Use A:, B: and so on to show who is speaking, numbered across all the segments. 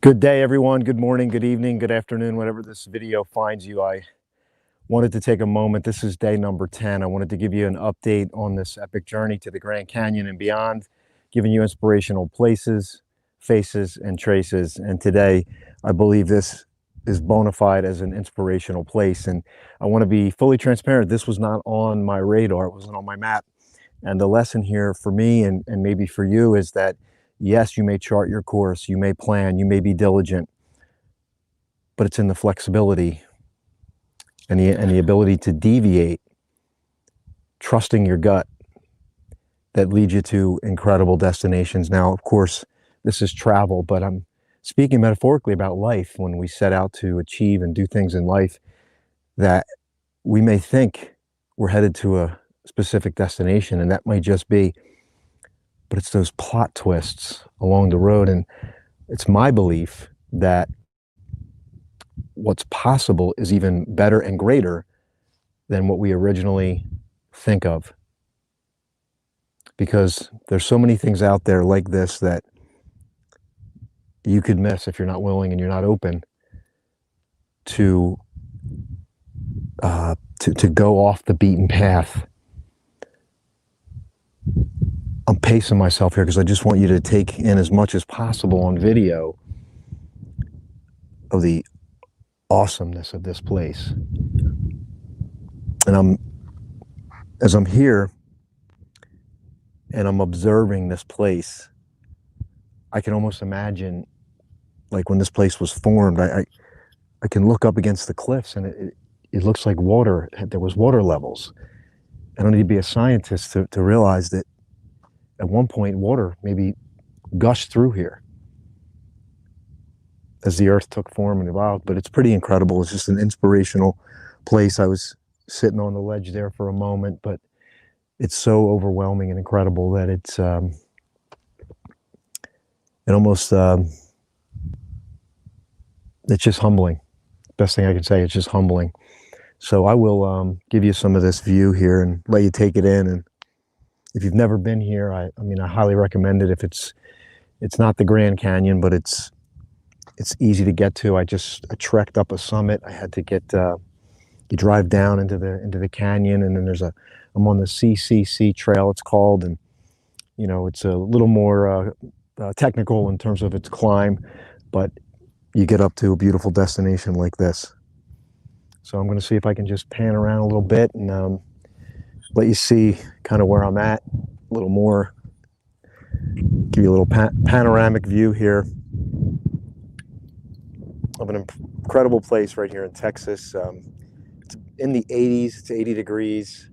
A: Good day, everyone. Good morning, good evening, good afternoon, whatever this video finds you. I wanted to take a moment. This is day number 10. I wanted to give you an update on this epic journey to the Grand Canyon and beyond, giving you inspirational places, faces, and traces. And today, I believe this is bona fide as an inspirational place. And I want to be fully transparent. This was not on my radar. It wasn't on my map. And the lesson here for me and maybe for you is that yes, you may chart your course, you may plan, you may be diligent, but it's in the flexibility and the ability to deviate, trusting your gut, that leads you to incredible destinations. Now, of course, this is travel, but I'm speaking metaphorically about life. When we set out to achieve and do things in life, that we may think we're headed to a specific destination, and that might just be, but it's those plot twists along the road. And it's my belief that what's possible is even better and greater than what we originally think of. Because there's so many things out there like this that you could miss if you're not willing and you're not open to go off the beaten path. I'm pacing myself here because I just want you to take in as much as possible on video of the awesomeness of this place. And as I'm here and I'm observing this place, I can almost imagine, like when this place was formed, I can look up against the cliffs and it looks like water. There was water levels. I don't need to be a scientist to realize that at one point water maybe gushed through here as the earth took form and evolved. But it's pretty incredible. It's just an inspirational place. I was sitting on the ledge there for a moment, but it's so overwhelming and incredible that it's just humbling. Best thing I can say, it's just humbling. So I will give you some of this view here and let you take it in. And if you've never been here, I mean, I highly recommend it. If it's not the Grand Canyon, but it's easy to get to. I trekked up a summit. I had to get you drive down into the canyon, and then I'm on the CCC trail, it's called, and you know, it's a little more technical in terms of its climb, but you get up to a beautiful destination like this. So I'm going to see if I can just pan around a little bit and let you see kind of where I'm at a little more. Give you a little panoramic view here of an incredible place right here in Texas. It's in the 80s. It's 80 degrees.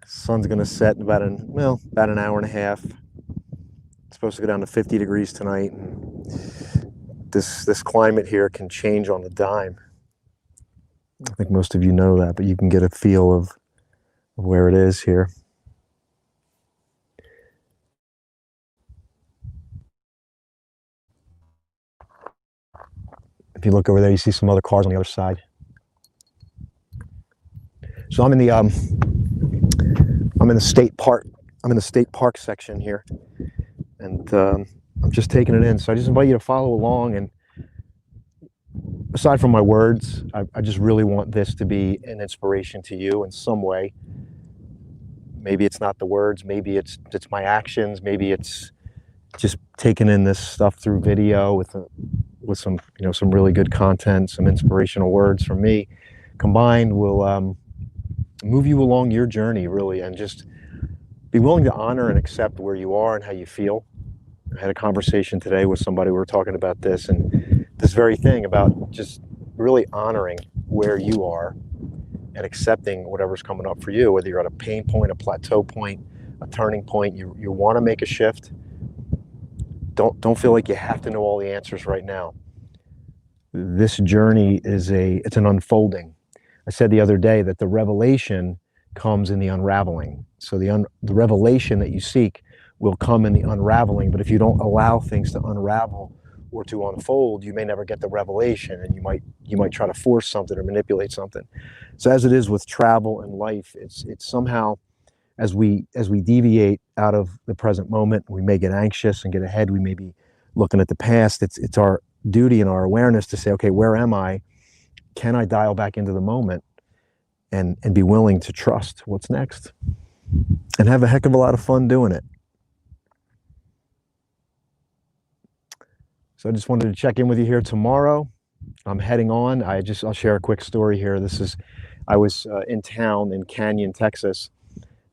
A: Sun's going to set in about an hour and a half. It's supposed to go down to 50 degrees tonight. And this climate here can change on a dime. I think most of you know that, but you can get a feel of where it is here. If you look over there, you see some other cars on the other side. So I'm in the state park. I'm in the state park section here, and I'm just taking it in. So I just invite you to follow along. And aside from my words, I just really want this to be an inspiration to you in some way. Maybe it's not the words, maybe it's my actions, maybe it's just taking in this stuff through video with some some really good content, some inspirational words from me combined will move you along your journey, really, and just be willing to honor and accept where you are and how you feel. I had a conversation today with somebody. We were talking about this and this very thing about just really honoring where you are and accepting whatever's coming up for you, whether you're at a pain point, a plateau point, a turning point. You want to make a shift. Don't feel like you have to know all the answers right now. This journey it's an unfolding. I said the other day that the revelation comes in the unraveling. So the revelation that you seek will come in the unraveling, but if you don't allow things to unravel or to unfold, you may never get the revelation, and you might try to force something or manipulate something. So as it is with travel and life, it's somehow as we deviate out of the present moment, we may get anxious and get ahead. We may be looking at the past. It's our duty and our awareness to say, okay, where am I? Can I dial back into the moment and be willing to trust what's next and have a heck of a lot of fun doing it? So I just wanted to check in with you here tomorrow. I'm heading on. I'll share a quick story here. I was in town in Canyon, Texas,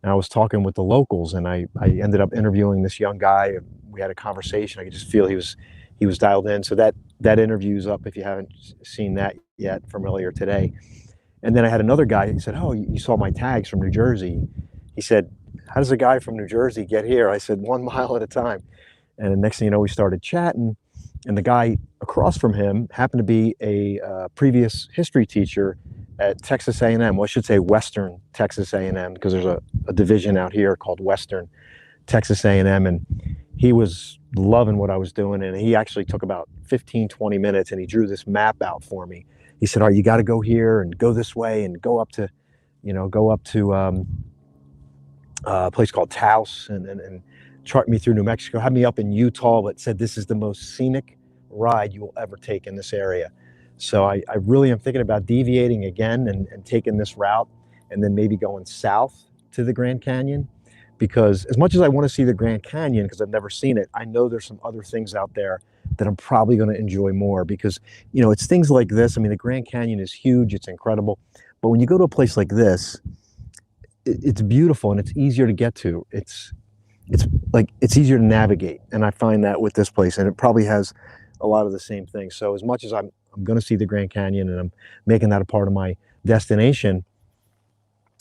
A: and I was talking with the locals, and I ended up interviewing this young guy. We had a conversation. I could just feel he was dialed in. So that interview's up if you haven't seen that yet from earlier today. And then I had another guy. He said, "Oh, you saw my tags from New Jersey." He said, "How does a guy from New Jersey get here?" I said, "1 mile at a time." And the next thing you know, we started chatting. And the guy across from him happened to be a previous history teacher at Texas A&M. Well, I should say Western Texas A&M, because there's a division out here called Western Texas A&M. And he was loving what I was doing. And he actually took about 15, 20 minutes and he drew this map out for me. He said, "All right, you got to go here and go this way and go up to a place called Taos and chart me through New Mexico, had me up in Utah, but said this is the most scenic ride you will ever take in this area." So I really am thinking about deviating again and taking this route and then maybe going south to the Grand Canyon, because as much as I want to see the Grand Canyon, because I've never seen it, I know there's some other things out there that I'm probably going to enjoy more, because, it's things like this. I mean, the Grand Canyon is huge. It's incredible. But when you go to a place like this, it's beautiful and it's easier to get to. It's easier to navigate, and I find that with this place, and it probably has a lot of the same things. So as much as I'm going to see the Grand Canyon and I'm making that a part of my destination,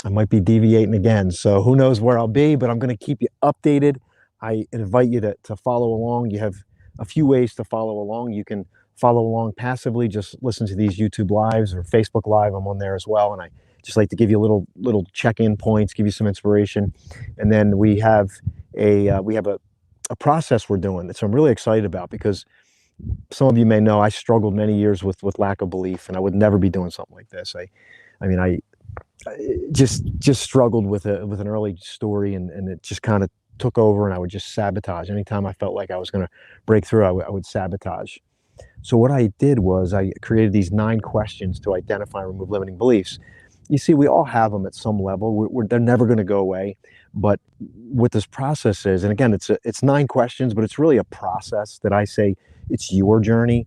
A: I might be deviating again. So who knows where I'll be, but I'm going to keep you updated. I invite you to follow along. You have a few ways to follow along. You can follow along passively, just listen to these YouTube lives or Facebook Live. I'm on there as well, and I just like to give you little check-in points, give you some inspiration. And then we have a process we're doing that, so I'm really excited about, because some of you may know I struggled many years with lack of belief, and I would never be doing something like this. I just struggled with an early story, and it just kind of took over, and I would just sabotage. Anytime I felt like I was going to break through, I would sabotage. So what I did was I created these 9 questions to identify and remove limiting beliefs. You see, we all have them at some level. They're never going to go away. But what this process is, and again, it's 9 questions, but it's really a process that I say it's your journey,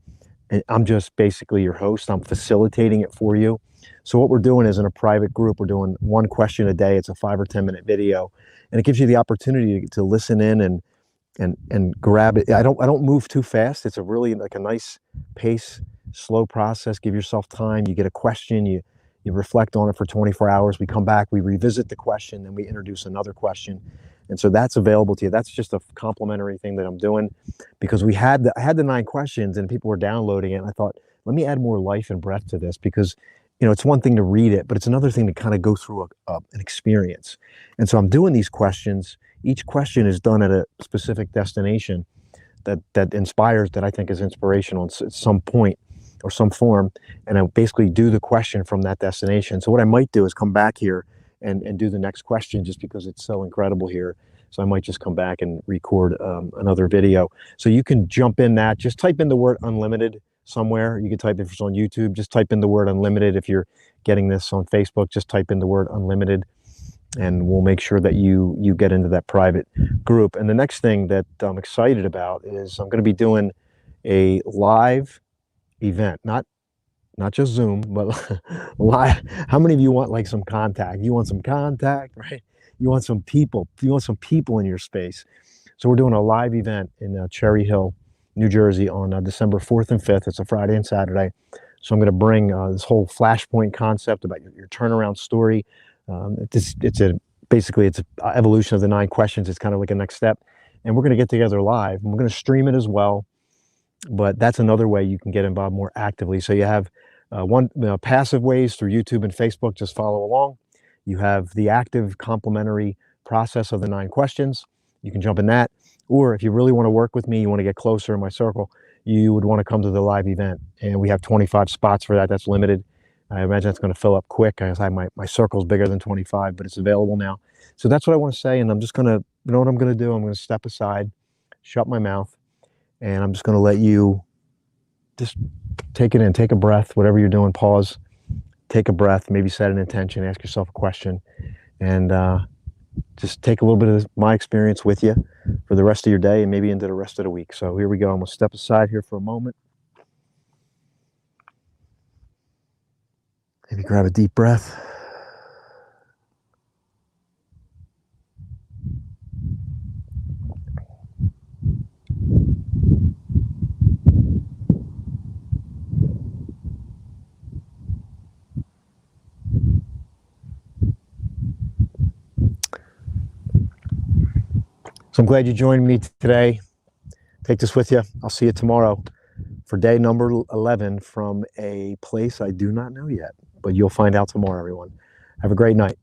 A: and I'm just basically your host. I'm facilitating it for you. So what we're doing is, in a private group, we're doing 1 question a day. It's a 5 or 10 minute video, and it gives you the opportunity to listen in and grab it. I don't move too fast. It's a really like a nice pace, slow process. Give yourself time. You get a question, you reflect on it for 24 hours. We come back, we revisit the question, then we introduce another question. And so that's available to you. That's just a complimentary thing that I'm doing, because I had the 9 questions and people were downloading it. And I thought, let me add more life and breath to this, because, it's one thing to read it, but it's another thing to kind of go through an experience. And so I'm doing these questions. Each question is done at a specific destination that inspires, that I think is inspirational at some point or some form, and I basically do the question from that destination. So what I might do is come back here and do the next question, just because it's so incredible here. So I might just come back and record another video. So you can jump in that. Just type in the word unlimited somewhere. You can type, if it's on YouTube, just type in the word unlimited. If you're getting this on Facebook, just type in the word unlimited, and we'll make sure that you get into that private group. And the next thing that I'm excited about is I'm going to be doing a live event, not just Zoom, but live. How many of you want like some contact? You want some contact, right? You want some people. You want some people in your space. So we're doing a live event in Cherry Hill, New Jersey on December 4th and 5th. It's a Friday and Saturday. So I'm going to bring this whole flashpoint concept about your turnaround story. Basically it's an evolution of the 9 questions. It's kind of like a next step, and we're going to get together live, and we're going to stream it as well. But that's another way you can get involved more actively. So you have passive ways through YouTube and Facebook. Just follow along. You have the active complementary process of the 9 questions. You can jump in that. Or if you really want to work with me, you want to get closer in my circle, you would want to come to the live event. And we have 25 spots for that. That's limited. I imagine it's going to fill up quick. My circle's bigger than 25, but it's available now. So that's what I want to say. And I'm just going to, what I'm going to do? I'm going to step aside, shut my mouth, And I'm just going to let you just take it in, take a breath, whatever you're doing, pause, take a breath, maybe set an intention, ask yourself a question, and just take a little bit of my experience with you for the rest of your day and maybe into the rest of the week. So here we go. I'm going to step aside here for a moment. Maybe grab a deep breath. So I'm glad you joined me today. Take this with you. I'll see you tomorrow for day number 11 from a place I do not know yet, but you'll find out tomorrow, everyone. Have a great night.